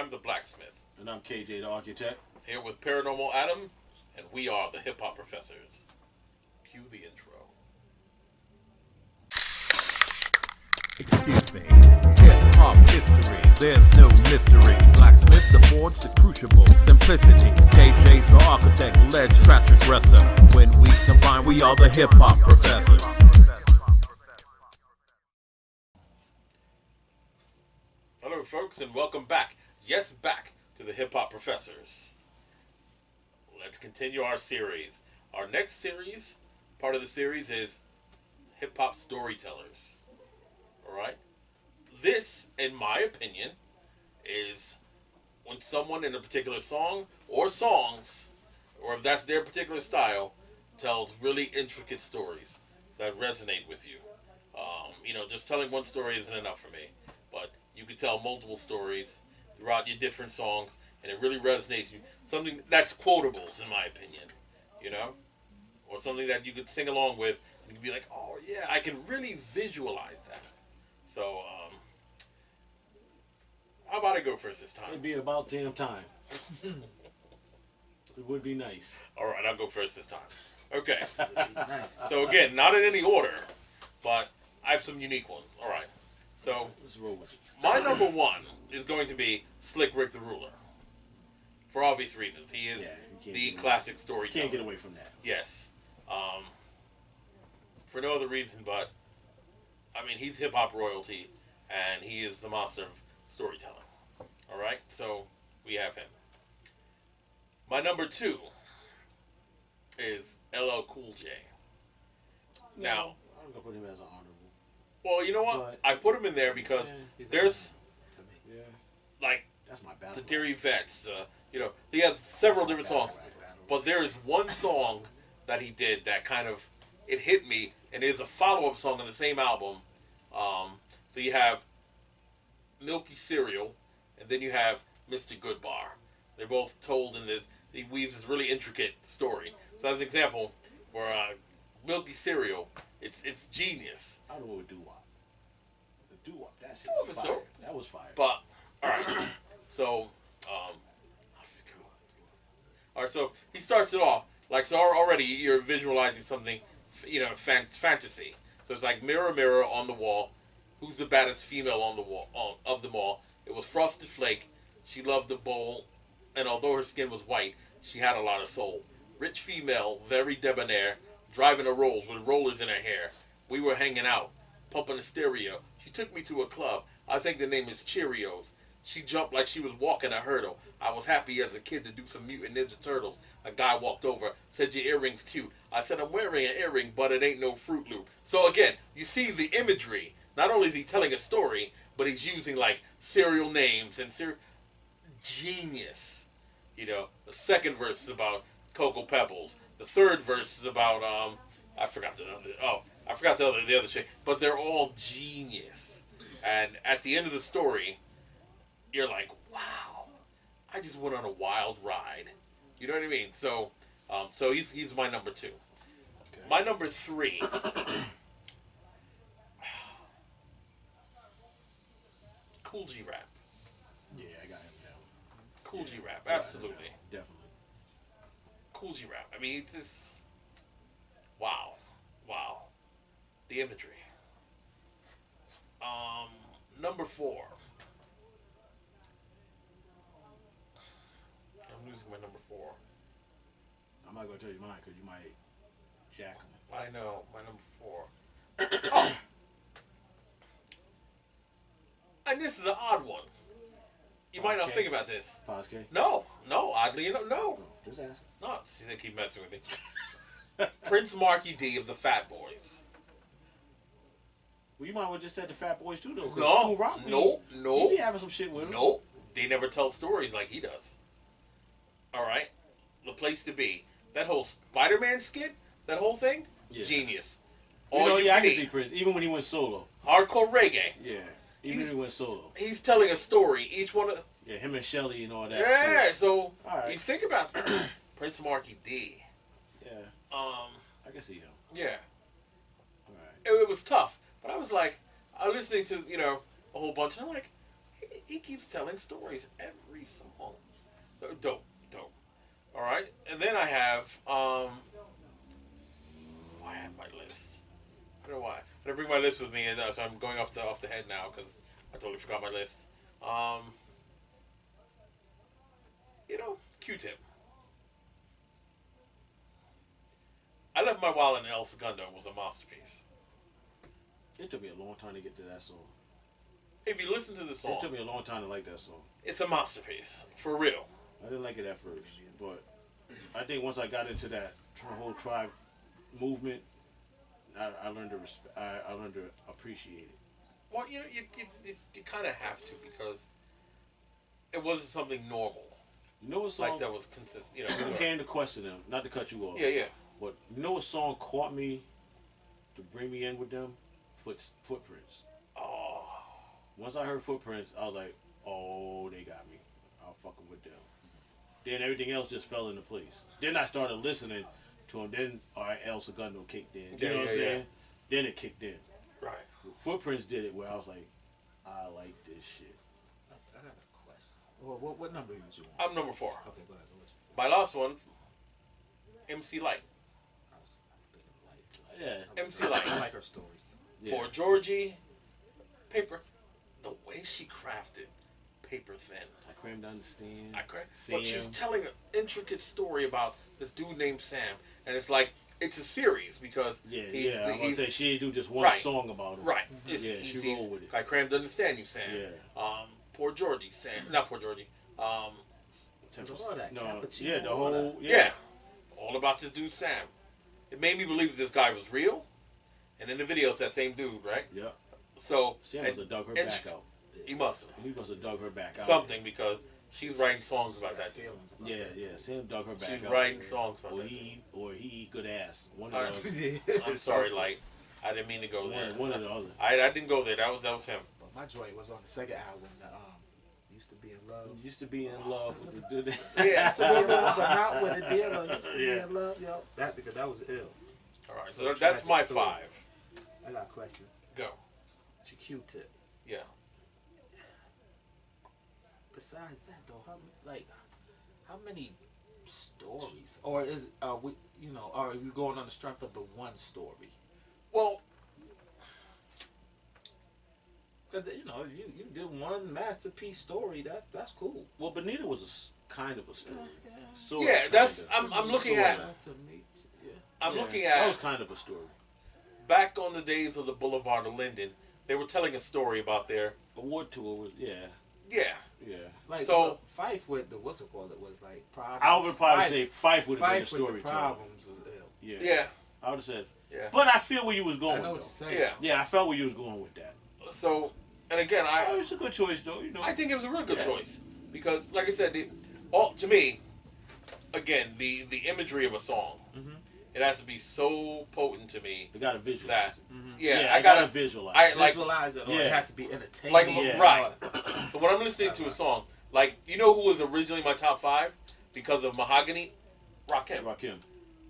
I'm the blacksmith. And I'm KJ the architect. Here with Paranormal Adam, and we are the Hip Hop Professors. Cue the intro. Excuse me. Hip hop history, there's no mystery. Blacksmith, the forge, the crucible, simplicity. KJ, the architect, ledge, transgressor. When we combine, we are the hip hop professors. Hello, folks, and welcome back. Yes, back to the Hip Hop Professors. Let's continue our series. Our next series, part of the series, is Hip Hop Storytellers. Alright? This, in my opinion, is when someone in a particular song or songs, or if that's their particular style, tells really intricate stories that resonate with you. Just telling one story isn't enough for me, but you can tell multiple stories throughout your different songs, and it really resonates with you. Something that's quotables, in my opinion, or something that you could sing along with, and you can be like, oh yeah, I can really visualize that. So, how about I go first this time? It'd be about damn time. It would be nice. All right, I'll go first this time. Okay. Nice. So again, not in any order, but I have some unique ones. All right. So Let's roll with it. my number one is going to be Slick Rick the Ruler. For obvious reasons, he is the classic storyteller. Can't get away from that. Yes. For no other reason, but I mean, he's hip hop royalty, and he is the master of storytelling. All right, so we have him. My number two is LL Cool J. Now, I'm gonna put him as an honorable. well, you know what? I put him in there because there's Yeah, like that's my the battle. Terry Vets. He has several different songs, but there is one song that he did that kind of it hit me, and it is a follow-up song on the same album. So you have Milky Cereal, and then you have Mr. Goodbar. They're both told in this. He weaves this really intricate story. So as an example, for Milky Cereal, it's genius. I don't know what doo-wop. The doo-wop, that shit Doo-wop was is fire. dope. That was fire. But all right, so all right, so he starts it off like so. Already you're visualizing something, fantasy. So it's like mirror, mirror on the wall, who's the baddest female on the wall of them all? It was Frosted Flake. She loved the bowl, and although her skin was white, she had a lot of soul. Rich female, very debonair, driving a Rolls with rollers in her hair. We were hanging out, pumping a stereo. She took me to a club. I think the name is Cheerios. She jumped like she was walking a hurdle. I was happy as a kid to do some Mutant Ninja Turtles. A guy walked over, said your earring's cute. I said I'm wearing an earring, but it ain't no Fruit Loop. So again, you see the imagery. Not only is he telling a story, but he's using like cereal names and genius. The second verse is about Cocoa Pebbles. The third verse is about I forgot the other chick. But they're all genius. And at the end of the story, you're like, wow, I just went on a wild ride. You know what I mean? So, he's my number two. Okay. My number three. Cool G Rap. Yeah, I got him down. Cool G Rap, absolutely. Definitely. Cool G Rap. I mean, this. Wow. The imagery. Number four. I'm losing my number four. I'm not gonna tell you mine because you might jack him. I know, my number four. Oh! And this is an odd one. You might not think about this. Paz K? No, oddly enough, no. Just ask. No, see, they keep messing with me. Prince Marky D of the Fat Boys. Well, you might have just said the Fat Boys too, though. No, Cool Rock, no. He be having some shit with him. No, they never tell stories like he does. All right, The Place to Be. That whole Spider-Man skit, that whole thing, genius. I can see Prince, even when he went solo. Hardcore reggae. Yeah, even when he went solo. He's telling a story. Each one of him and Shelly and all that. Yeah, so right. You think about Prince Marky D. Yeah. I can see him. Yeah. All right. It was tough, but I was like, I was listening to a whole bunch, and I'm like, he keeps telling stories every song. So, dope. All right, and then I have I have my list. I don't know why. I didn't bring my list with me, and so I'm going off the head now because I totally forgot my list. Q-Tip. I Left My Wallet in El Segundo was a masterpiece. It took me a long time to get to that song. If you listen to the song, It took me a long time to like that song. it's a masterpiece for real. I didn't like it at first, but I think once I got into that whole tribe movement, I learned to I learned to appreciate it. Well, you kind of have to because it wasn't something normal. You know what song? Like that was consistent. You came to question them, not to cut you off. Yeah. But you know what song caught me to bring me in with them? Footprints. Oh. Once I heard Footprints, I was like, oh, they got me. I'm fucking with them. Then everything else just fell into place. Then I started listening to them. Then El Segundo kicked in. You know what I'm saying? Then it kicked in. Right. Footprints did it where I was like, I like this shit. I got a question. Well, what number was you on? I'm number 4. Okay, go ahead. What's your My last one, MC Light. I was thinking Light. Yeah. MC Light. I like her stories. Yeah. For Georgie, paper. The way she crafted Paper Thin. I crammed to understand. But she's telling an intricate story about this dude named Sam, and it's like it's a series because I was gonna say she didn't do just one Right. song about him. right. She rolled with it. I crammed to understand you, Sam. Yeah. Poor Georgie, Sam. Not poor Georgie. All that cappuccino, the all whole Yeah. All about this dude Sam. It made me believe this guy was real, and in the video it's that same dude, right? Yeah. So Sam must have dug her back out. He must have. He must have dug her back out. Something because she's writing songs about that dude. feelings about Yeah, that. yeah. Sam dug her back She's out. writing songs about Or that. he eat good ass. One All of right. those. I'm sorry, Light. I didn't mean to go there. One or the other. I didn't go there. That was him. But my joint was on the second album. Used to be in love. Used to be in love with the dude. Yeah. Used to be in love, but not with a dealer. Used to be Yeah. in love, yo. Because that was ill. All right. So that's my Tragic story. 5. I got a question. Go. It's a Q-tip. Yeah. Besides that, though, how many stories, or are we going on the strength of the one story? Well, Because you did one masterpiece story. That's cool. Well, Bonita was kind of a story. Yeah. Sort yeah. of, That's. kinda. I'm looking Sorta. at. That's a meat. Yeah. I'm Yeah, looking That was at kind of a story. back on the days of the Boulevard of Linden. They were telling a story about their. Award tour was Yeah. yeah. Like So- Fife with the what's it called? It was like problems. I would probably say Fife would have been a Fife with the storyteller. problems was ill. Yeah. Yeah. I would have said. Yeah. But I feel where you was I going. know what though. you're saying. Yeah. Yeah, I felt where you was going with that. So, and again, Oh, it's a good choice, though. You know. I think it was a really good Yeah. choice because, like I said, to me, again, the imagery of a song, it has to be so potent to me you got to visualize. that it. yeah, I gotta gotta visualize. I like Visualize it, or Yeah. it has to be entertaining. like Yeah. right. So when I'm listening to a song, like you know who was originally my top 5 because of Mahogany, Rakim. Rakim.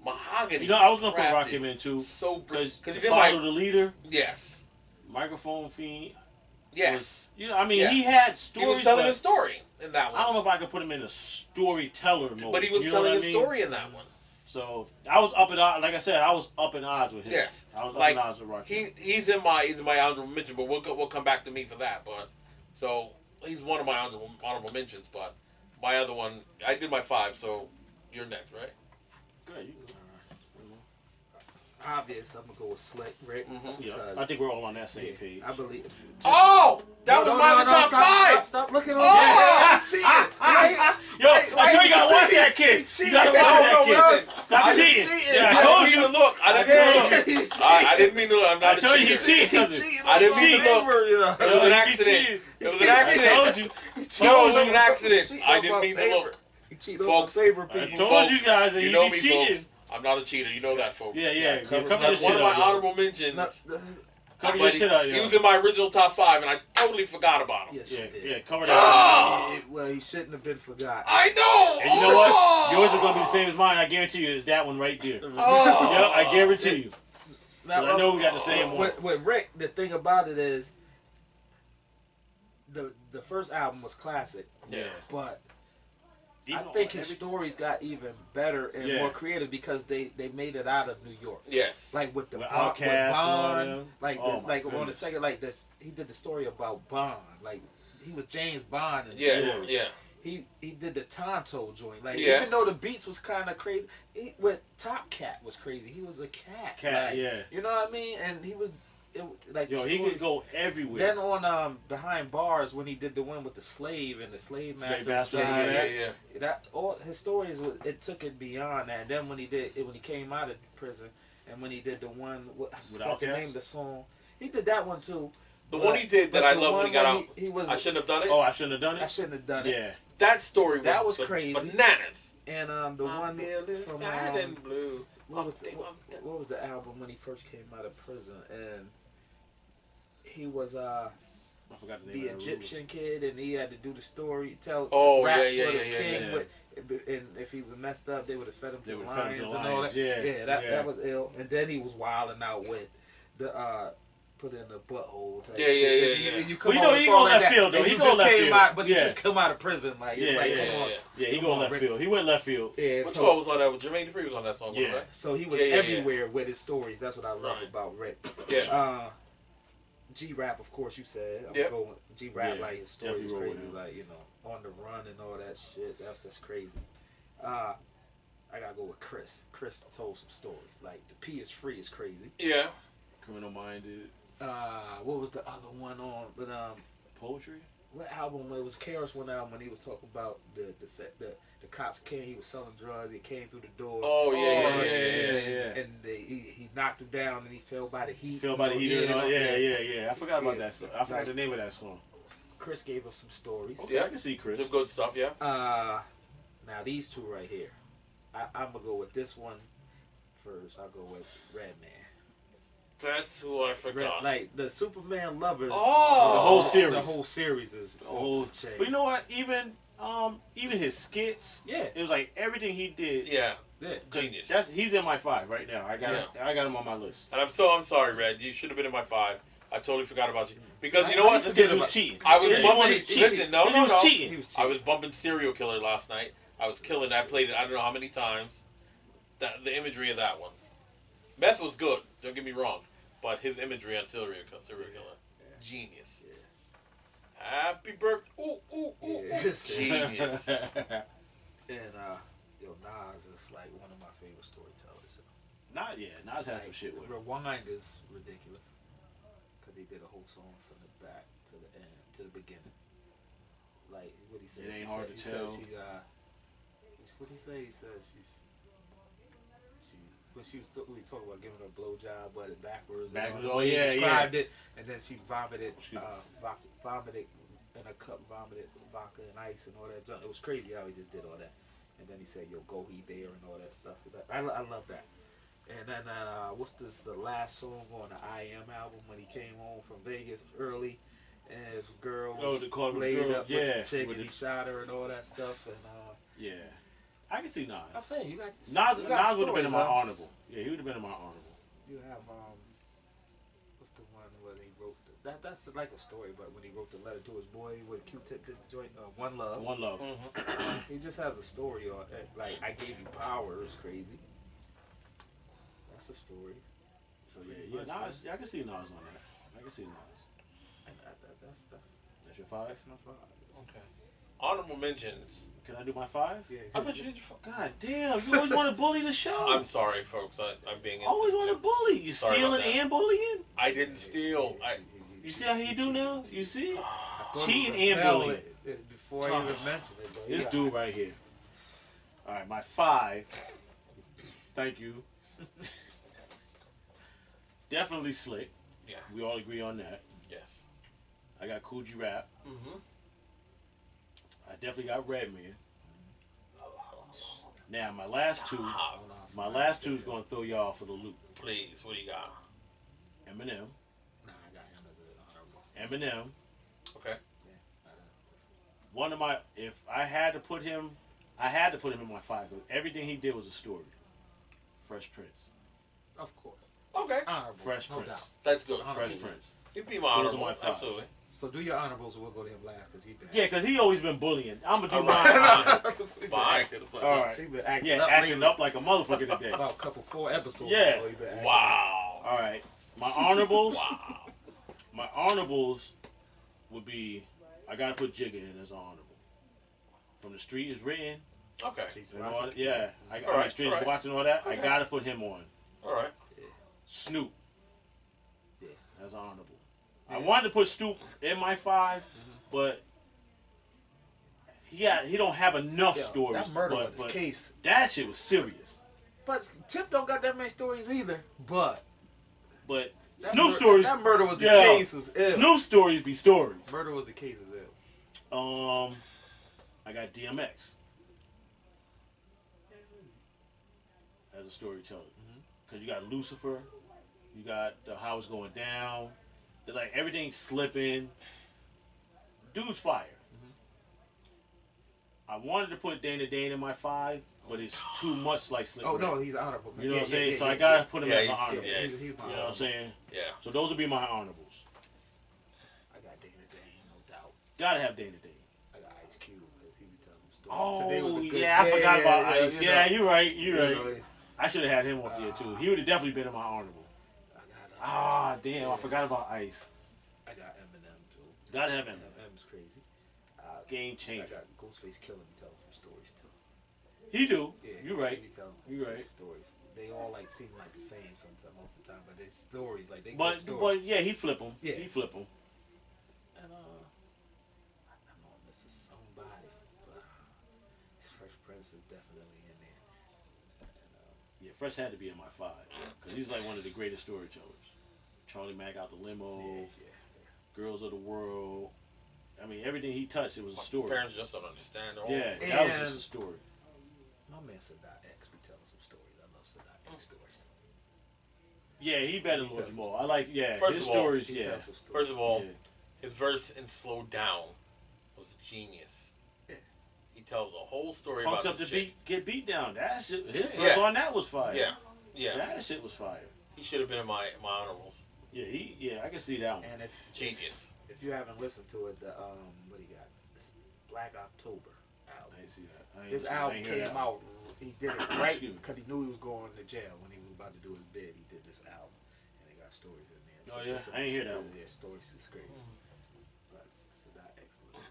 Mahogany. You know, I was gonna put crafted Rakim in too. So Because because he's in Follow my the Leader, yes, Microphone Fiend. yes. Was, I mean, Yes. he had He stories. was telling but a story in that one, I don't know if I could put him in a storyteller mode. but he was you know telling what a I mean? story in that one. So I was up in odds. Like I said, I was up in odds with him. Yes, I was like, up in odds with Rakim. He's in my honorable mention, but we'll come back to me for that. But so he's one of my honorable mentions. But my other one, I did my 5, so you're next, right? Good, you go. Obvious. I'm gonna go with Slick Rick. Yeah, because- I think we're all on that same page. I believe. Oh, that was my top 5. Stop looking on Oh! me. Cheating. Wait, Yo, wait, I told you wait, gotta watch cheating. that kid. He You gotta cheating. watch No, that kid. listen. Stop I cheating. cheating. Yeah, I I told didn't you. mean to look. I didn't mean to He's look. I didn't mean to look. I'm not I a told you he cheater. cheated. He cheating I didn't on mean my to look. neighbor, It yeah. was an He accident. cheated. It was an I accident. told you. No, it was an accident. He I cheated didn't on mean my to favor. look. He cheated on Folks, my favorite I people. told you guys that You he know be me, cheating. folks. I'm not a cheater. You know that, folks. Yeah. cover Cover your That's one shit of my up. yo. honorable mentions. No, Cover your But shit up, he yo. was in my original top 5, and I totally forgot about him. yes, Yeah, you did. yeah, cover Ah! that. Well, he shouldn't have been forgotten. I know. And you know what? Yours is gonna be the same as mine. I guarantee you, it's that one right there. Oh. Yeah, I guarantee you. Now, 'Cause I know we got the same one. With Rick, the thing about it is, the first album was classic, Yeah. but I Even think on his every- stories got even better and Yeah. more creative because they made it out of New York. Yes. Like with the With Bond, Outkast and all Bond, them. like Oh my like on the goodness. second, like this, he did the story about Bond. Like he was James Bond in the Yeah. story. Yeah. He did the Tonto joint. Like Yeah. even though the beats was kind of crazy, with Top Cat was crazy. He was a cat. Like, yeah. You know what I mean? And he was like Yo, the he stories- could go everywhere. Then on Behind Bars when he did the one with the slave and the slave master, Master, was yeah, that, yeah. that all his stories it took it beyond that. Then when he came out of prison and when he did the one I forgot the Outkast? name of the song, he did that one too. The one he did that I love when he got out. He was I shouldn't have done it. Oh, I shouldn't have done I it? shouldn't have done it. Yeah. That story was, That was crazy. bananas. And the one from sad and blue. what was the album when he first came out of prison and he was I forgot the name the of that Egyptian kid, and he had to do the story, Oh, rap yeah, for the yeah, king. yeah. And if he was messed up, they would have fed him They to would fed him to lions and all lions, that. yeah, that yeah. was ill. And then he was wilding out with the put in the butthole type Yeah, shit. yeah, And yeah. you Well, come you on know, a he song go like left that, field, though. and He you go just left came field. out, but he Yeah. just come out of prison. Like it's Yeah, like, yeah, come on. Yeah, he Come go on, left Rick. field. He went left field. Yeah, Which so- one was on that? Jermaine Dupri was on that song, Yeah. right? So he was Yeah, yeah, yeah. everywhere with his stories. That's what I love Right. about Rick. Yeah. G-Rap, of course, you said. I'm Yep. going G-Rap, Yeah, like his story is definitely roll with crazy. him. Like, you know, on the run and all that shit. That's crazy. I gotta go with Chris. Chris told some stories. Like, the P is free is crazy. Yeah. Criminal Minded. What was the other one on? But Poetry? what album? It was KRS One album when he was talking about the cops came. He was selling drugs. He came through the door. Oh, yeah, And he knocked him down and he fell by the heat. Feel by the You heat. know, Yeah. I forgot about Yeah. that song. I forgot the name of that song. Chris gave us some stories. Okay, Yeah. I can see Chris. Some good stuff, yeah. Now these two right here, I'm gonna go with this one first. I'll go with Redman. That's who I forgot. Like the Superman lovers. Oh! The whole series. The whole series is off the chain. But you know what? Even his skits. Yeah. It was like everything he did. Yeah. Yeah. Genius. He's in my 5 right now. I got him on my list. And I'm sorry, Red. You should have been in my 5. I totally forgot about you. Because you know I what? forget He was about- cheating. I was Yeah, he bumping. cheated. Listen, no. He was cheating. He was I was bumping Serial Killer last night. I was killing that. I played it I don't know how many times. The imagery of that one. Meth was good. Don't get me wrong. But his imagery on Serial Killer. Genius. Happy birthday. Ooh, ooh, ooh. Yeah, it's good. Genius. And Nas is like one of my favorite storytellers. Nas has some shit with him. Rewind is ridiculous because he did a whole song from the back to the end to the beginning. Like what he said. It ain't She hard said, to he tell. Said she what he say? He said she when she was we talking about giving her a blowjob, but it backwards. Backwards, the oh, way he yeah, described it, and then she vomited, She- vomited in a cup, vomited vodka and ice and all that junk. It was crazy how he just did all that. And then he said, "Yo, go he there" and all that stuff. I love that. And then what's the last song on the I Am album when he came home from Vegas early, and his girl was the club laid girl, up yeah, with the chick with and he the- shot her and all that stuff. And Yeah. I can see Nas. I'm saying you got Nas you got would have been in my stories, huh? honorable. Yeah, he would have been in my honorable. You have what's the one where he wrote that's like a story, but when he wrote the letter to his boy with Q-Tip did the joint, One Love. One Love. He just has a story on it. Like, I gave you power is crazy. That's a story. So yeah, Nas. I can see Nas on that. I can see Nas. And that's That's your 5? that's my 5. Okay. Honorable mentions. Can I do my 5? Yeah. I thought you did your 5. God damn! You always want to bully the show. I'm sorry, folks. I'm being always want to insensitive. bully. You Sorry stealing about that. and bullying. I didn't steal. You see how he do now? You see? I Cheating he was and gonna tell bullying. it before I even mentioned it. But This yeah. dude right here. All right, my 5. Thank you. Definitely Slick. Yeah. We all agree on that. Yes. I got Cool G Rap. Mm-hmm. I definitely got Redman. Now my last two is gonna throw y'all for the loop. Please, what do you got? Nah, Eminem. I got him as an honorable. Eminem. Okay. One of my, if I had to put him, I had to put him in my 5 because everything he did was a story. Fresh Prince. Of course. Okay. Honorable. Fresh no Prince. doubt. That's good. Fresh Prince. He'd be my Those are honorable. my 5s. Absolutely. So do your honorables. We'll go to him last because he been. Yeah, because he always been bullying. I'm gonna do mine. Fine. All right. He been acting Yeah, up acting lately. up like a motherfucker today. About a couple 4 episodes Yeah. ago. He been acting Wow. All right. My honorables. Wow. My honorables would be, I gotta put Jigga in as an honorable. From the street is written. Okay. Streets And watching. all, yeah. I All right, street all is right. watching all that. I Okay. gotta put him on. All right. Snoop. Yeah. As honorable. Yeah. I wanted to put Snoop in my 5, but he don't have enough Yeah, stories. that murder but, was his case. That shit was serious. But Tip don't got that many stories either. But But that Snoop stories. That murder was the yeah, case was ill. Snoop stories be stories. Murder was the case was ill. I got DMX as a storyteller. Cause you got Lucifer, you got how it's going down. It's like everything's slipping. Dude's fire. I wanted to put Dana Dane in my 5, but it's too much like Slick Oh Rick. no, he's honorable. You know what I'm saying? Yeah, So yeah, I gotta yeah. put him Yeah, as an he's- honorable. yeah, He's You my know what I'm honorable. saying? Yeah. So those would be my honorables. I got Dana Dane, no doubt. Gotta have Dana Dane. I got Ice Cube because he was telling them stories. Today was Oh a good, yeah, I forgot about Ice. you Yeah, know. you're right. You're You right. know, I should have had him up there too. He would have definitely been in my honorable. I got, Ah, damn! I forgot about Ice. I got Eminem too. Gotta have him. Eminem's crazy. Game I changer. got Ghostface Killer be telling some stories too. He do. Yeah, You're he right. be telling some You funny right. stories. They all like seem like the same sometimes, most of the time, but they stories like they good But stories. yeah, he flip him. Yeah. He flip him. And I know I'm missing somebody, but his Fresh Prince is definitely in there. And, Yeah, Fresh had to be in my 5 because he's like one of the greatest storytellers. Charlie Mack out the limo, yeah. Girls of the World. I mean, everything he touched, it was a story. Parents just don't understand. Yeah, And- that was just a story. My man Sadat X be telling some stories. I love Sadat X stories. Yeah, he better He than tells Lord some Jamal. I like, yeah, First his of all, stories, He yeah. tells some stories. First of all, Yeah. his verse in "Slow Down" was genius. Yeah. He tells a whole story Punks about up this to chick. get beat down. That shit, his verse Yeah. on that was fire. Yeah, yeah. That shit was fire. He should have been in my honorables. Yeah, I can see that one. And Genius. if you haven't listened to it, the what do you got? This Black October I album. ain't see that. I ain't This see- I album ain't hear came that. out. He did it right Excuse me. because he knew he was going to jail when he was about to do his bid. He did this album, and they got stories in there. Oh, it's yeah? just I ain't hear that one. Yeah, stories is great. But it's not excellent.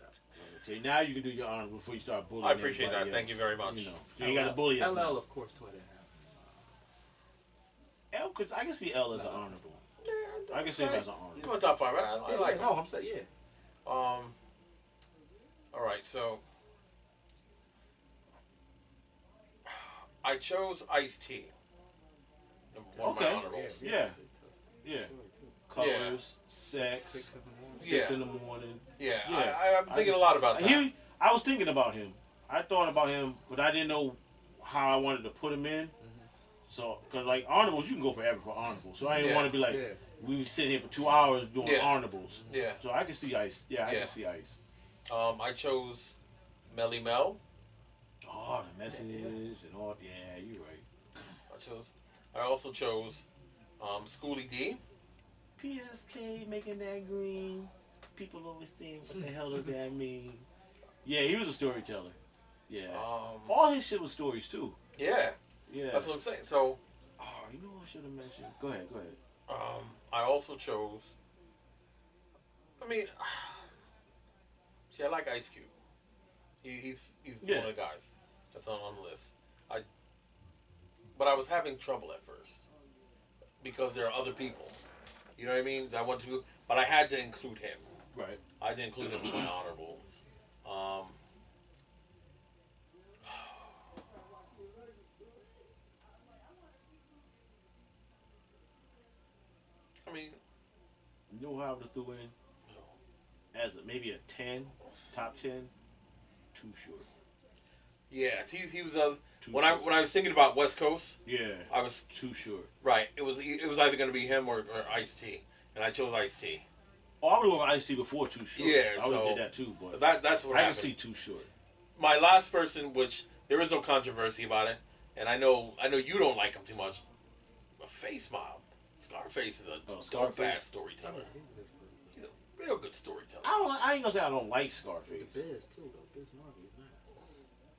Okay, now you can do your honor before you start bullying. I appreciate that. everybody Thank you else. very much. You know, you ain't got to bully us. LL, of course, Twitter happened. L, cause I can see L as an honorable. I can see him as an He's honorable. my top 5. I like him. No, I'm saying All right, so I chose Ice-T. One of my Okay. honorables. Yeah. Yeah. Yeah. Colors, sex, 6 in the morning. 6 Yeah. in the morning. Yeah, Yeah. I'm thinking a lot about that. I was thinking about him. I thought about him, but I didn't know how I wanted to put him in. So, cause like honorables, you can go forever for honorables. So I didn't Yeah. want to be like, Yeah. we sitting here for 2 hours doing Yeah. honorables. Yeah. So I can see Ice. Yeah, I Yeah. can see Ice. I chose Melly Mel. Oh, the messages and all. Yeah, you're right. I also chose Schoolie D. PSK making that green. People always think, what the hell does that mean? Yeah, he was a storyteller. Yeah. All his shit was stories too. Yeah, Yeah. that's what I'm saying. So Oh, you know what I should have mentioned? Go ahead. I also chose. I mean, see, I like Ice Cube. He's Yeah. one of the guys that's on the list. But I was having trouble at first because there are other people. You know what I mean? That I want to, but I had to include him. Right. I had to include him in my honorables. I mean, You know how to throw in as maybe a 10, top 10, too short. yeah, he was a. Too When short. I was thinking about West Coast, Yeah. I was Too short. right. It was either going to be him or Ice-T, and I chose Ice-T. Oh, I would have Ice-T before too short. Yeah, I would have so did that too, but That's what I can happened. see too short. My last person, which there is no controversy about it, and I know you don't like him too much. A Face Mob. Scarface is a dope Scarface? ass storyteller. real good storyteller. I ain't gonna say I don't like Scarface. The Biz too though. Biz Markie is nice.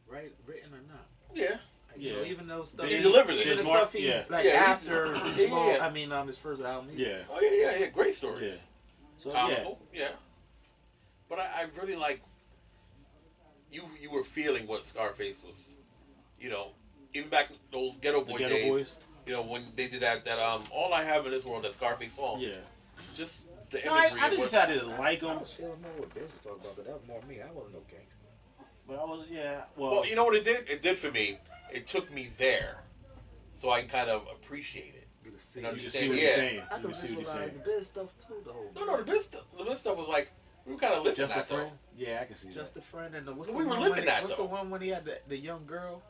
Right, written or not. Yeah. Like, you know, even though stuff He delivers it. even the Biz Mar- stuff he yeah. like Yeah, after. yeah. I mean, his first album. Yeah. Oh yeah. Great stories. Yeah. So Comical. Yeah. But I really like. You were feeling what Scarface was, you know, even back in those Ghetto Boy Ghetto days. Boys. You know, when they did that All I Have in This World, that Scarface song. Yeah. Just the No, imagery. I of didn't what, say I didn't like I him, was feeling more what Biz was talking about. That was more me. I wasn't no gangster. but I was well, you know what it did? It did for me. It took me there, so I can kind of appreciate it. You can see. You know, you can understand, see what yeah. you're saying. I You can can see what you're visualize saying. the Biz stuff too, though. No, the Biz stuff was like we were kind of living Just a that friend. though. Yeah, I can see Just that. a friend, and what's We the were one living when that, what's though. the one when he had the young girl,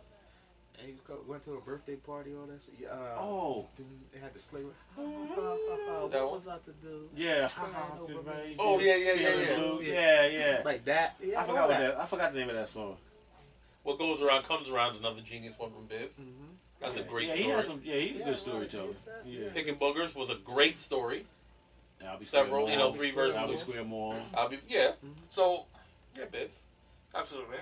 and he went to a birthday party, all that shit. Oh. They had the sleigh. That What one? was I to do? Yeah. Crying over me. Oh, yeah. Yeah. Like that. Yeah, I forgot what that. I forgot the name of that song. What goes around comes around is another genius one from Biz. Mm-hmm. That's a great Yeah, story. he has some. Yeah, he's a Yeah, good storyteller. exactly. Yeah. Picking Boogers was a great story. I'll be Several, Square you know, Mall. 3 verses. I'll be Square Mall. So, yeah, Biz. Absolutely.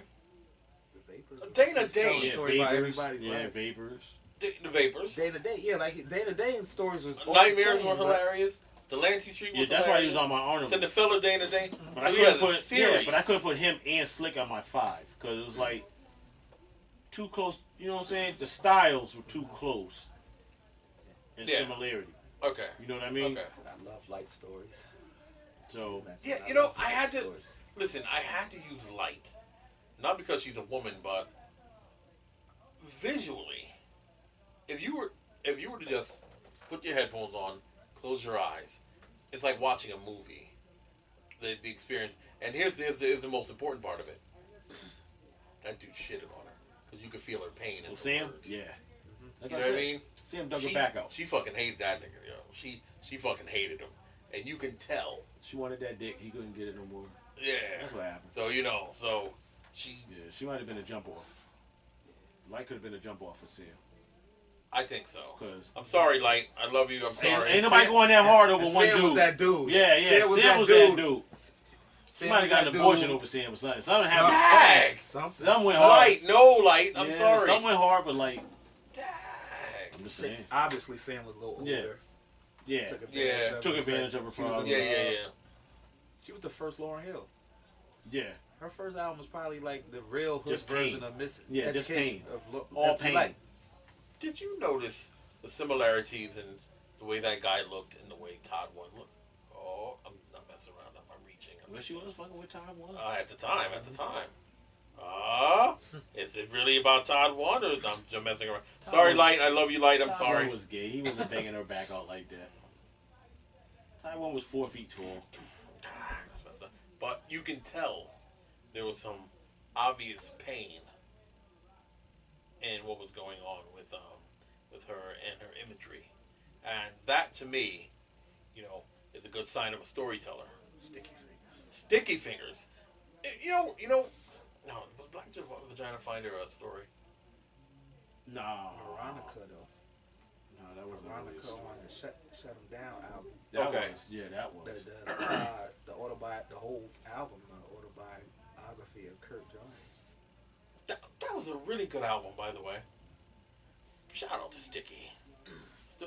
The Vapors. Dana Tell a Day. Yeah, story about Vapors. everybody's Yeah, life. Vapors. The Vapors. Day to Day, yeah, like Day to Day in stories was off the Nightmares chain, were but- hilarious. Delancey Street Yeah, was that's why he hilarious. was on my honorable. Cinderella Day to Day. But So I he couldn't has a put series. but I couldn't put him and Slick on my 5 because it was like too close. You know what I'm saying? The styles were too close in Yeah. similarity. Okay. You know what I mean? Okay. I love light stories. So Yeah, I you know, love I light had to stories. listen. I had to use light, not because she's a woman, but visually. If you were to just put your headphones on, close your eyes, it's like watching a movie. The experience, and here's the most important part of it. That dude shitted on her because you could feel her pain in her Sam, words. yeah. That's You know what what I said. mean? Sam dug She, her back out. she fucking hated that nigga. You know, she fucking hated him, and you can tell. She wanted that dick. He couldn't get it no more. Yeah. That's what happened. So so she. Yeah, she might have been a jump off. Light could have been a jump off for Sam. I think so. 'Cause- I'm sorry, Light. I love you. I'm Sam- sorry. Ain't nobody going that hard over And one Sam dude. was that dude. Yeah, Sam was Sam that was dude. that dude. She Sam might have was got that an abortion dude. over Sam or something. Something happened. Dag! Some went hard. Light. No, Light. I'm Yeah, sorry. Some went hard, but like, Dag. I'm just Sa- saying. Obviously, Sam was a little older. Yeah. Yeah. Took advantage Yeah. of Took her. advantage of her She was problem. Yeah. She was the first Lauryn Hill. Yeah. Her first album was probably like the real hood Just version pain. of Miss Yeah, just Education pain. of All MC pain. Light. Did you notice the similarities in the way that guy looked and the way Todd One looked? Oh, I'm not messing around. I'm reaching. Well, she was fucking with Todd One. At the time. Is it really about Todd One, or I'm just messing around? Sorry, One- Light. I love you, Light. I'm Todd sorry. One was gay. He wasn't banging her back out like that. Todd One was 4 feet tall. But you can tell there was some obvious pain in what was going on with her and her imagery, and that to me, you know, is a good sign of a storyteller. Sticky fingers. You know. No, was Black Vagina Finder a story? No. Veronica though. No, that wasn't Veronica really a on the Shut 'Em Down album. That Okay. was. Yeah, that was. The whole album, autobiography of Kurt Jones. That was a really good album, by the way. Shout out to Sticky.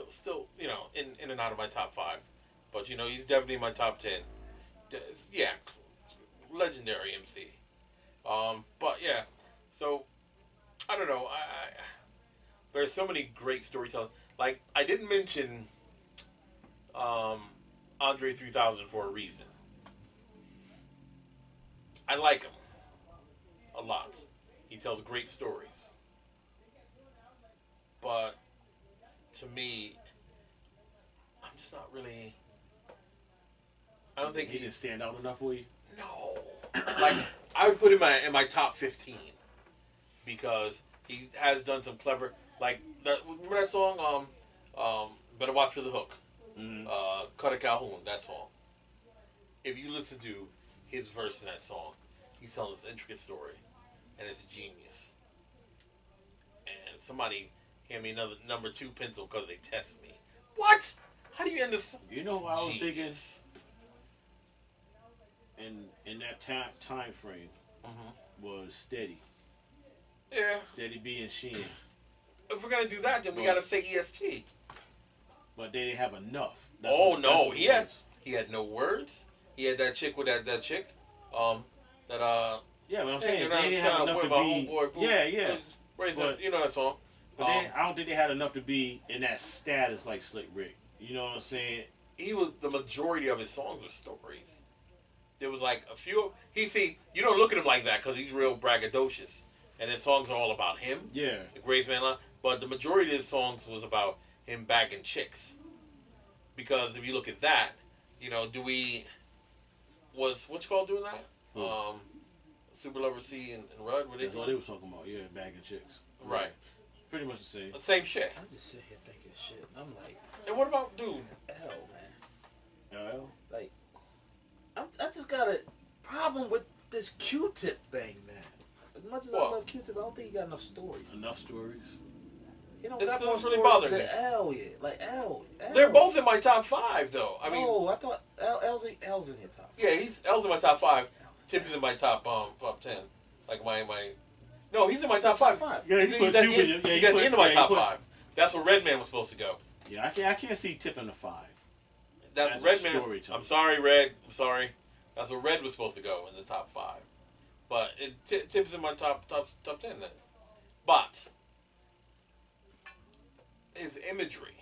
Still, you know, in and out of my top 5, but you know, he's definitely in my top 10. Yeah, legendary MC. But yeah, so I don't know. I there's so many great storytellers. Like I didn't mention Andre 3000 for a reason. I like him a lot. He tells great stories. But to me, I'm just not really. I don't think he didn't stand out enough for you. No, like I would put him in my top 15 because he has done some clever, like remember that song, Better Watch for the Hook, Cutter Calhoun, that song. If you listen to his verse in that song, he's telling this intricate story, and it's genius. And somebody hand me another number 2 pencil because they test me. What? How do you end this? You know what I was thinking? Genius. in that time frame was Steady. Yeah. Steady B and Sheen. If we're gonna do that, then we gotta say EST. But they didn't have enough. He had no words. He had that chick with that chick. Yeah, but I'm saying they didn't have enough to be. Yeah. But, you know that song. But I don't think they had enough to be in that status like Slick Rick. You know what I'm saying? The majority of his songs are stories. There was like a few. You don't look at him like that because he's real braggadocious, and his songs are all about him. Yeah. The greatest man alive. But the majority of his songs was about him bagging chicks. Because if you look at that, what's called doing that? Super Lover C and Rudd. That's what they was talking about. Yeah, bagging chicks. Right. Pretty much the same. The same shit. I'm just sitting here thinking shit. I'm like, and what about dude? L, man. L? Like, I just got a problem with this Q-Tip thing, man. As much as I love Q-Tip, I don't think he got enough stories. Enough stories? He don't This got more really stories than me. L yet. Like, L. They're both in my top 5, though. I mean, I thought L's in your top 5. Yeah, L's in my top 5. Tim's in my top 10. Like my. No, he's in my top 5. Yeah, he's at the end of my top 5. That's where Redman was supposed to go. Yeah, I can't see Tip in the 5. That's Redman. I'm sorry, Red. I'm sorry. That's where Red was supposed to go in the top 5. But Tip's in my top 10 then. But his imagery.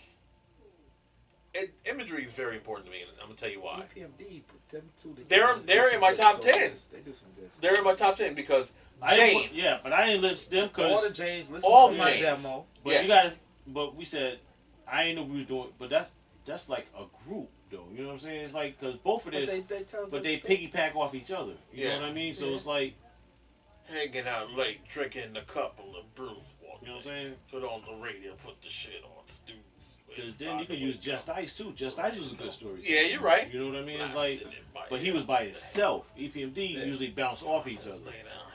Imagery is very important to me, and I'm gonna tell you why. EPMD put them two together. They're in my top 10. They do some good stuff. They're in my top 10 because Jane. Yeah, but I ain't listen to them because all the Janes listen to my demo. But you guys, but we said I ain't know we was doing. But that's like a group though. You know what I'm saying? It's like because both of this, but they piggyback off each other. You know what I mean? So it's like hanging out late, drinking a couple of brews. You know what I'm saying? Put on the radio, put the shit on, Stu. Because then you can use Just Ice too. Just Ice is a good story. Yeah, you're right. You know what I mean? It's like, but he was by himself. EPMD usually bounce off each other.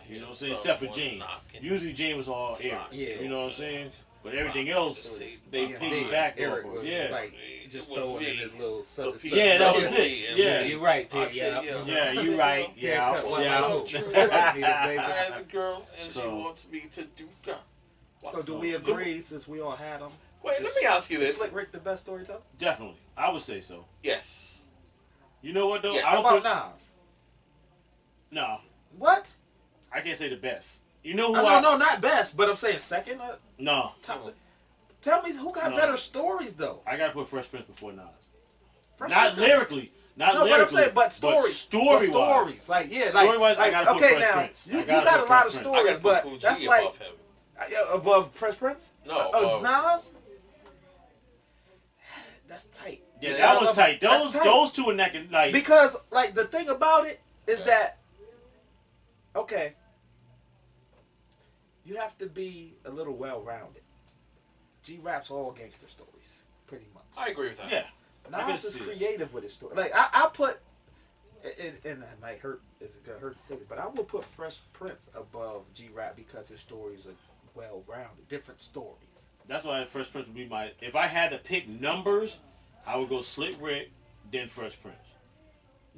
You know what I'm saying? Except for Jane. Usually Jane was all air. Yeah. You know what I'm saying? But everything else, they piggyback off of. Yeah. Like, just throwing in his little such and such. Yeah, that was it. Yeah. You're right, Pig. Yeah, you're right. Yeah. I had the girl, and she wants me to do that. So do we agree, since we all had them? Wait, let me ask you this. Is Slick Rick the best storyteller? Definitely. I would say so. Yes. You know what, though? Yes. How about Nas? No. What? I can't say the best. You know who No, not best, but I'm saying second? No. Top. Tell me who got better stories, though? I got to put Fresh Prince before Nas. Not lyrically. Not no, lyrically, but I'm saying, but stories. Like, yeah, story-wise, like I gotta okay, put now, Fresh Prince. you got a lot of stories, but Cool that's G like, above him. Above Fresh Prince? No. Nas? That's tight. Yeah, that was tight. Those two are neck and like. Because, like, the thing about it is that, okay, you have to be a little well-rounded. G-Rap's all gangster stories, pretty much. I agree with that. Yeah. Nas is creative with his story. Like, I put, and that might hurt, it's gonna hurt to say it, but I would put Fresh Prince above G-Rap because his stories are well-rounded, different stories. That's why Fresh Prince would be my. If I had to pick numbers, I would go Slick Rick, then Fresh Prince.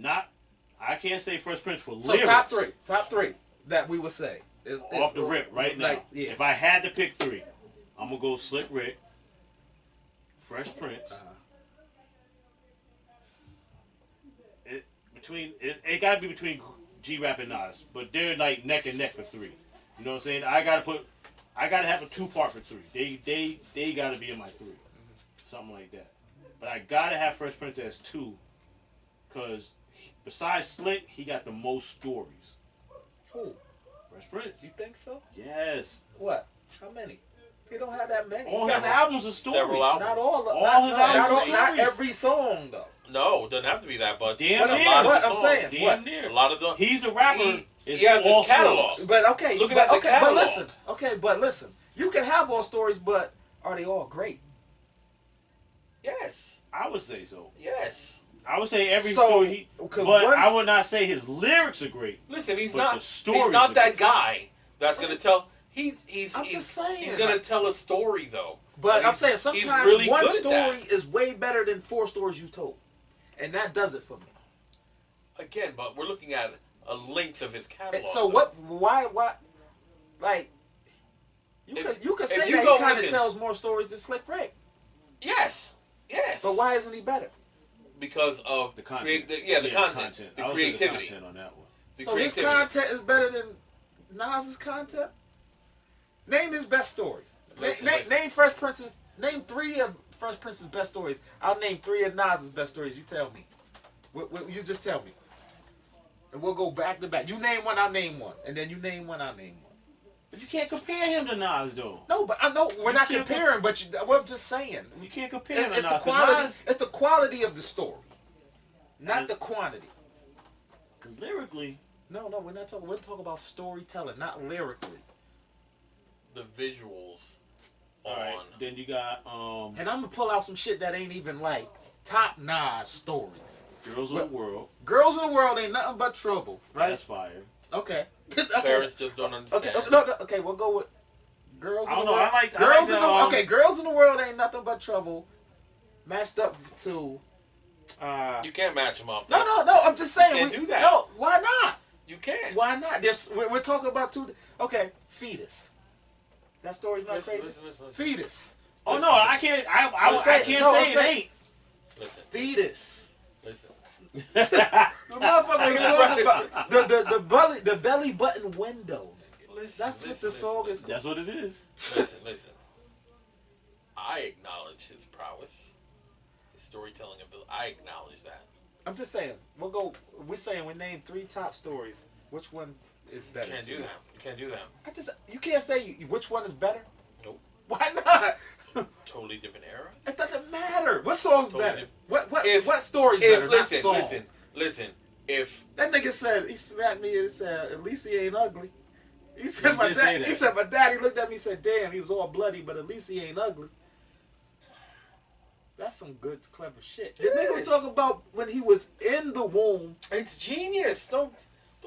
I can't say Fresh Prince for so lyrics. top three that we would say is off the rip right now. Like, yeah. If I had to pick 3, I'm gonna go Slick Rick, Fresh Prince. It gotta be between G-Rap and Nas, but they're like neck and neck for 3. You know what I'm saying? I gotta have a 2-part for 3. They gotta be in my 3, something like that. But I gotta have Fresh Prince as 2, cause besides Slick, he got the most stories. Who? Fresh Prince. You think so? Yes. What? How many? He don't have that many. All his albums are stories. Several albums. Not all. All his albums are stories. Not every song though. No, it doesn't have to be that, but Damn near. What I'm saying. Damn near. A lot of the He's the rapper. He has all his catalog. stories. But okay, Looking at the catalog. but listen. You can have all stories, but are they all great? Yes. I would say so. Yes. I would say every story. But I would not say his lyrics are great. Listen, he's but not. the stories He's not are that great. guy that's gonna tell. I'm just saying. He's gonna tell a story though. But I'm saying sometimes really one good at story that. is way better than 4 stories you've told, and that does it for me. again, but we're looking at a length of his catalog. So what? Why? Like, you could say that he kind of tells more stories than Slick Rick. Yes. But why isn't he better? Because of the content. The content. The creativity. The content on that one. So his content is better than Nas's content? Name his best story. Name Fresh Prince's. Name 3 of Fresh Prince's best stories. I'll name 3 of Nas's best stories. You tell me. You just tell me. And we'll go back to back. You name one, I'll name one. And then you name one, I'll name one. But you can't compare him to Nas, though. No, but I know we're not comparing. But I'm just saying. You can't compare him to It's Nas. the quality. It's the quality of the story, not the quantity. Because lyrically, no, we're not talking. We're talking about storytelling, not lyrically. The visuals. All right. Then you got And I'm gonna pull out some shit that ain't even like top Nas stories. Girls in the World. Girls in the World ain't nothing but trouble, right? That's fire. Okay. Parents just don't understand. Okay, we'll go with Girls in the World. I like that. Okay, Girls in the World ain't nothing but trouble. Matched up to. You can't match them up. No. I'm just saying. You can't do that. No, why not? You can't. Why not? We're talking about 2. Okay, Fetus. That story's not crazy. Listen. Fetus. Oh no, I can't. I can't say it ain't. Listen. Fetus. Listen. The motherfucker was talking about the belly button window. That's what the song is called. That's what it is. Listen. I acknowledge his prowess, his storytelling ability. I acknowledge that. I'm just saying. We're saying we named 3 top stories. Which one is better? You can't do that. You can't say which one is better. Nope. Why not? Totally different era. It doesn't matter. What song's better? What story's better? Listen. If that nigga said he smacked me and said, "At least he ain't ugly." He said my daddy looked at me and said, "Damn, he was all bloody, but at least he ain't ugly." That's some good, clever shit. The nigga was talking about when he was in the womb. It's genius. Don't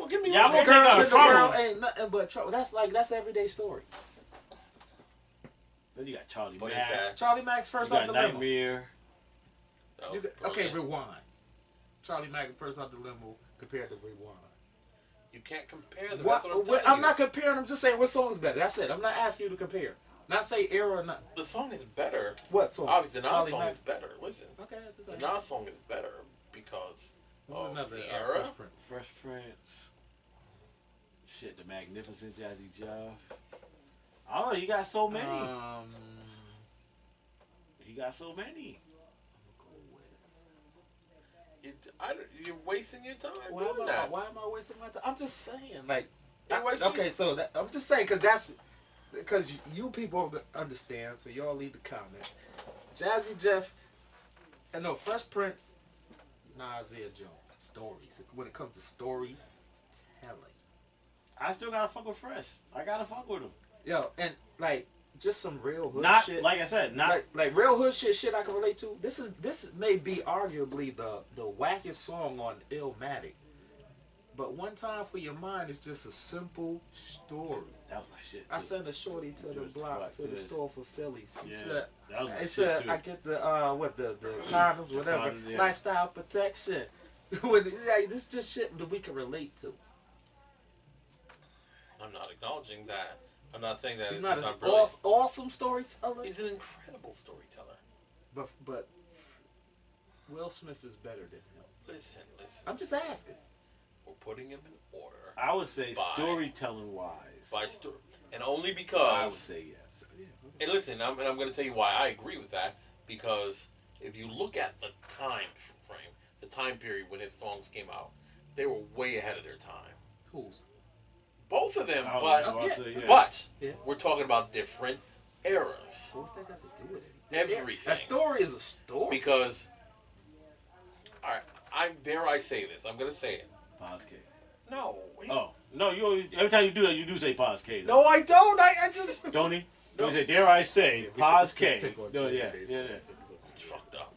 get me wrong. Girls in the world ain't nothing but trouble. That's everyday story. Then you got Charlie Mack. Charlie Mack's first out the limo. Nightmare. Okay, Rewind. Charlie Mack first out the limo compared to Rewind. You can't compare them. That's what I'm not comparing. I'm just saying what song's better. That's it. I'm not asking you to compare. Not say era or not. The song is better. What song? Obviously, the Nas song is better. Listen. Okay. The Nas song is better because of another the era. Fresh Prince. Shit, the Magnificent Jazzy Jeff. I don't know. You got so many. He got so many. You're wasting your time. Why am I wasting my time? I'm just saying, like, I'm just saying because you people understand, so y'all leave the comments. Jazzy Jeff, and no Fresh Prince, Nasir Jones stories. When it comes to storytelling, I still gotta fuck with Fresh. I gotta fuck with him. Yo, and like just some real hood shit. Like I said, not like real hood shit I can relate to. This may be arguably the wackest song on Illmatic. But One Time for Your Mind is just a simple story. That was my shit. I sent a shorty to the block to the store for Phillies. He that said I get the condoms, whatever, lifestyle protection. This just shit that we can relate to. I'm not acknowledging that. I'm not saying that he's not an awesome storyteller. He's an incredible storyteller. But Will Smith is better than him. Listen. I'm just asking. We're putting him in order. I would say storytelling wise. By story, and only because I would say yes. And listen, I'm going to tell you why I agree with that. Because if you look at the time frame, the time period when his songs came out, they were way ahead of their time. Whose? Both of them, but we're talking about different eras. So what's that got to do with it? Everything. A story is a story. Because, all right, dare I say this? I'm going to say it. Paz K. No. No, every time you do that, you do say Paz K. No, I don't. I just... Don't he? No. You say, dare I say, Paz K. No, yeah. It's fucked up.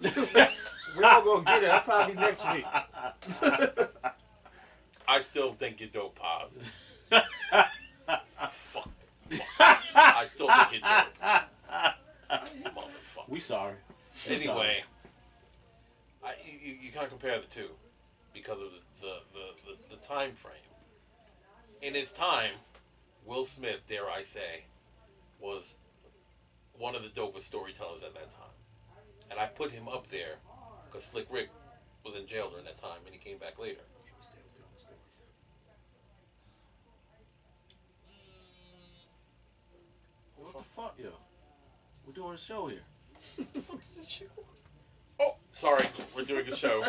We're all going to get it. That's probably next week. I still think you're dope, Paz. Fuck. I still think you're dope. Motherfucker. We sorry. Anyway, you can't compare the two because of the time frame. In his time, Will Smith, dare I say, was one of the dopest storytellers at that time. And I put him up there because Slick Rick was in jail during that time and he came back later. He was still telling stories. What the fuck, yo? We're doing a show here. What the fuck is this shit? Oh, sorry, we're doing a show.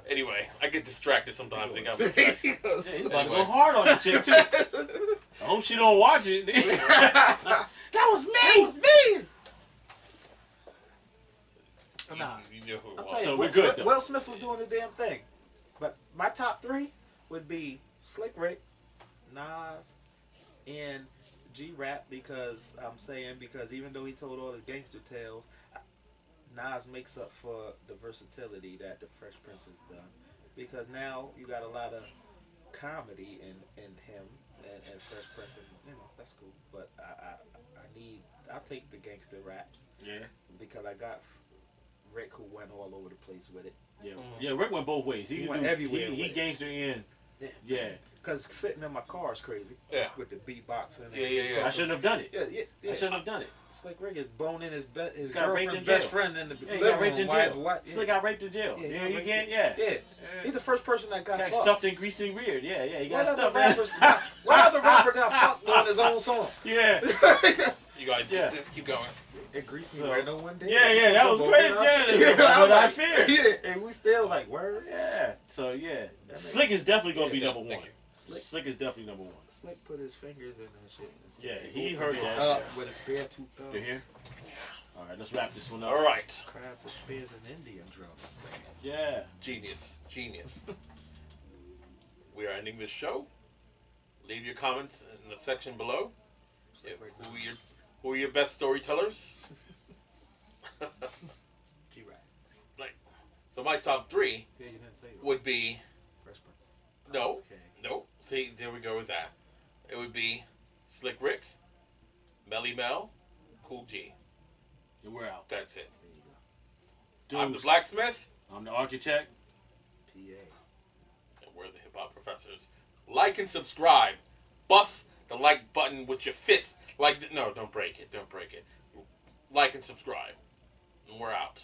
Anyway, I get distracted sometimes. And got distracted. Yeah, he's about to Anyway. go hard on the chick too. I hope she don't watch it. That was me. That was me. Nah. You know who it I'll was. tell you, So we're good, though. Will Smith was doing the damn thing. But my top three would be Slick Rick, Nas, and G-Rap because even though he told all the gangster tales, Nas makes up for the versatility that the Fresh Prince has done. Because now you got a lot of comedy in him and Fresh Prince, and that's cool. But I'll take the gangster raps. Yeah. Because I got Rick who went all over the place with it. Yeah. Yeah, Rick went both ways. He went everywhere He with it. gangster in. Yeah. Because sitting in my car is crazy. Yeah. With the beatbox and Yeah. I shouldn't have done it. Yeah. I shouldn't have done it. Slick Rick is boning his got raped girlfriend's in best jail. friend in the Yeah, he got living raped room. in Why his jail. wife? Slick got raped in jail. Yeah, he Yeah, got you raped can't. in- Yeah. Yeah. He's the first person that got Got fucked. stuffed and greased and reared. Yeah, he What got other stuffed. rappers? What other rapper got fucked on his own song? Yeah. You guys Yeah. keep going. It greased me So- right no one day. Yeah, that was great. Yeah, that's I'm what I like, feared. Yeah, and we still like word. Yeah. So yeah, Slick is definitely gonna be number thank one. you. Slick is definitely number one. Slick put his fingers in that shit. And said, Yeah, he opened heard it that up shit. with his bare two thumbs. You hear? All right, let's wrap this one up. All right. Crabs with spears and Indian drums. Yeah. Genius. We are ending this show. Leave your comments in the section below. Yeah, who are your best storytellers? G-Rap. So my top three Yeah, you didn't say it. would be Fresh Prince. no. Okay. See, there we go with that. It would be Slick Rick, Melly Mel, Cool G. And we're out. That's it. There you go. I'm the blacksmith, I'm the architect. PA. and we're the hip hop professors. Like and subscribe. Bust the like button with your fist. No, don't break it. Don't break it. Like and subscribe. And we're out.